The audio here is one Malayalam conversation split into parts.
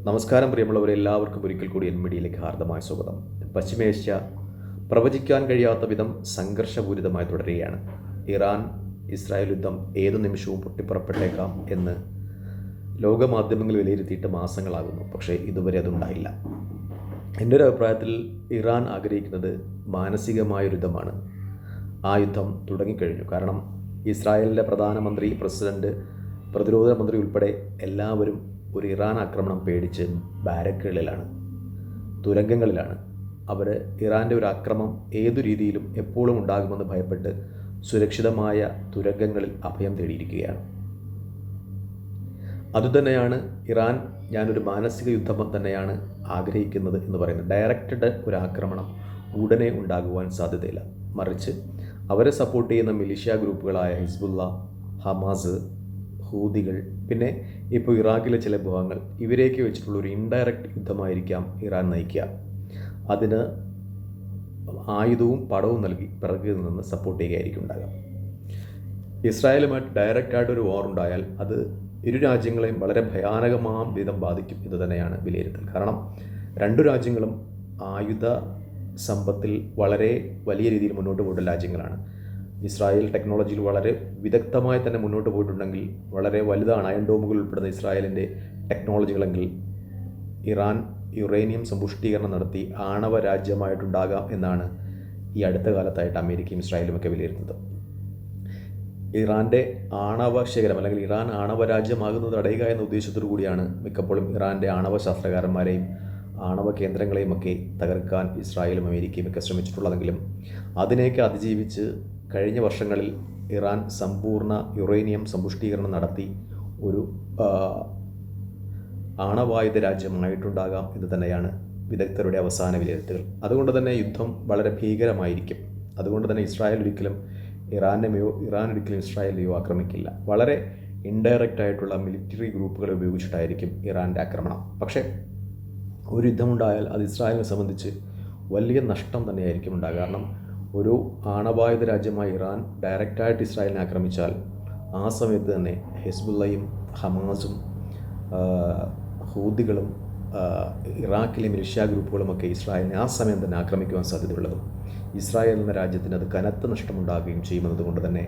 നമസ്കാരം പ്രിയമുള്ളവരെ, എല്ലാവർക്കും ഒരിക്കൽ കൂടി മീഡിയയിലേക്ക് ഹാർദമായ സ്വാഗതം. പശ്ചിമേഷ്യ പ്രവചിക്കാൻ കഴിയാത്ത വിധം സംഘർഷപൂരിതമായി തുടരുകയാണ്. ഇറാൻ ഇസ്രായേൽ യുദ്ധം ഏതു നിമിഷവും പൊട്ടിപ്പുറപ്പെട്ടേക്കാം എന്ന് ലോകമാധ്യമങ്ങൾ വിലയിരുത്തിയിട്ട് മാസങ്ങളാകുന്നു. പക്ഷേ ഇതുവരെ അതുണ്ടായില്ല. എൻ്റെ ഒരു അഭിപ്രായത്തിൽ ഇറാൻ ആഗ്രഹിക്കുന്നത് മാനസികമായ യുദ്ധമാണ്. ആ യുദ്ധം തുടങ്ങിക്കഴിഞ്ഞു. കാരണം ഇസ്രായേലിൻ്റെ പ്രധാനമന്ത്രി, പ്രസിഡന്റ്, പ്രതിരോധ മന്ത്രി ഉൾപ്പെടെ എല്ലാവരും ഒരു ഇറാൻ ആക്രമണം പേടിച്ച് ബാരക്കുകളിലാണ്, തുരങ്കങ്ങളിലാണ്. അവർ ഇറാൻ്റെ ഒരു ആക്രമണം ഏതു രീതിയിലും എപ്പോഴും ഉണ്ടാകുമെന്ന് ഭയപ്പെട്ട് സുരക്ഷിതമായ തുരങ്കങ്ങളിൽ അഭയം തേടിയിരിക്കുകയാണ്. അതുതന്നെയാണ് ഇറാൻ ഞാനൊരു മാനസിക യുദ്ധം തന്നെയാണ് ആഗ്രഹിക്കുന്നത് എന്ന് പറയുന്നത്. ഡയറക്റ്റഡ് ഒരു ആക്രമണം ഉടനെ ഉണ്ടാകുവാൻ സാധ്യതയില്ല. മറിച്ച് അവരെ സപ്പോർട്ട് ചെയ്യുന്ന മിലിഷ്യ ഗ്രൂപ്പുകളായ ഹിസ്ബുള്ള, ഹമാസ്, ഹൂതികൾ, പിന്നെ ഇപ്പോൾ ഇറാഖിലെ ചില വിഭാഗങ്ങൾ, ഇവരെയൊക്കെ വെച്ചിട്ടുള്ള ഒരു ഇൻഡയറക്റ്റ് യുദ്ധമായിരിക്കാം ഇറാൻ നയിക്കുക. അതിന് ആയുധവും പടവും നൽകി പിറകിൽ നിന്ന് സപ്പോർട്ട് ചെയ്യുകയായിരിക്കും ഉണ്ടാകുക. ഇസ്രായേലുമായിട്ട് ഡയറക്റ്റായിട്ടൊരു വാർ ഉണ്ടായാൽ അത് ഇരു രാജ്യങ്ങളെയും വളരെ ഭയാനകമായ വിധം ബാധിക്കും. ഇത് തന്നെയാണ് വിലയിരുത്തൽ. കാരണം രണ്ടു രാജ്യങ്ങളും ആയുധ സമ്പത്തിൽ വളരെ വലിയ രീതിയിൽ മുന്നോട്ട് പോയിട്ടുള്ള രാജ്യങ്ങളാണ്. ഇസ്രായേൽ ടെക്നോളജിയിൽ വളരെ വിദഗ്ധമായി തന്നെ മുന്നോട്ട് പോയിട്ടുണ്ടെങ്കിൽ വളരെ വലുതാണ് അയൺ ഡോമുകൾ ഉൾപ്പെടുന്ന ഇസ്രായേലിൻ്റെ ടെക്നോളജികളെങ്കിൽ ഇറാൻ യുറേനിയം സമ്പുഷ്ടീകരണം നടത്തി ആണവ രാജ്യമായിട്ടുണ്ടാകാം എന്നാണ് ഈ അടുത്ത കാലത്തായിട്ട് അമേരിക്കയും ഇസ്രായേലുമൊക്കെ വിലയിരുത്തുന്നത്. ഇറാൻ്റെ ആണവ ശേഖരം അല്ലെങ്കിൽ ഇറാൻ ആണവ രാജ്യമാകുന്നത് തടയുക എന്ന ഉദ്ദേശത്തോടു കൂടിയാണ് മിക്കപ്പോഴും ഇറാൻ്റെ ആണവ ശാസ്ത്രകാരന്മാരെയും ആണവ കേന്ദ്രങ്ങളെയും ഒക്കെ തകർക്കാൻ ഇസ്രായേലും അമേരിക്കയും ഒക്കെ ശ്രമിച്ചിട്ടുള്ളതെങ്കിലും അതിനെയൊക്കെ അതിജീവിച്ച് കഴിഞ്ഞ വർഷങ്ങളിൽ ഇറാൻ സമ്പൂർണ്ണ യുറേനിയം സമ്പുഷ്ടീകരണം നടത്തി ഒരു ആണവായുധ രാജ്യമായിട്ടുണ്ടാകാം എന്ന് തന്നെയാണ് വിദഗ്ധരുടെ അവസാന വിലയിരുത്തലുകൾ. അതുകൊണ്ട് തന്നെ യുദ്ധം വളരെ ഭീകരമായിരിക്കും. അതുകൊണ്ട് തന്നെ ഇസ്രായേൽ ഒരിക്കലും ഇറാൻ ഒരിക്കലും ഇസ്രായേലിനെയോ ആക്രമിക്കില്ല. വളരെ ഇൻഡയറക്റ്റ് ആയിട്ടുള്ള മിലിറ്ററി ഗ്രൂപ്പുകളെ ഉപയോഗിച്ചിട്ടായിരിക്കും ഇറാൻ്റെ ആക്രമണം. പക്ഷേ ഒരു യുദ്ധമുണ്ടായാൽ അത് ഇസ്രായേലിനെ സംബന്ധിച്ച് വലിയ നഷ്ടം തന്നെയായിരിക്കും ഉണ്ടാകുക. കാരണം ഒരു ആണവായുധ രാജ്യമായ ഇറാൻ ഡയറക്റ്റായിട്ട് ഇസ്രായേലിനെ ആക്രമിച്ചാൽ ആ സമയത്ത് തന്നെ ഹിസ്ബുള്ളയും ഹമാസും ഹൂതികളും ഇറാഖിലെ മിലിഷ്യ ഗ്രൂപ്പുകളുമൊക്കെ ഇസ്രായേലിനെ ആ സമയം തന്നെ ആക്രമിക്കുവാൻ സാധ്യതയുള്ളതും ഇസ്രായേൽ എന്ന രാജ്യത്തിന് അത് കനത്ത നഷ്ടമുണ്ടാകുകയും ചെയ്യുന്നതുകൊണ്ട് തന്നെ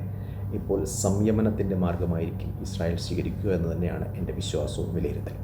ഇപ്പോൾ സംയമനത്തിൻ്റെ മാർഗമായിരിക്കും ഇസ്രായേൽ സ്വീകരിക്കുക എന്ന് തന്നെയാണ് എൻ്റെ വിശ്വാസവും വിലയിരുത്തൽ.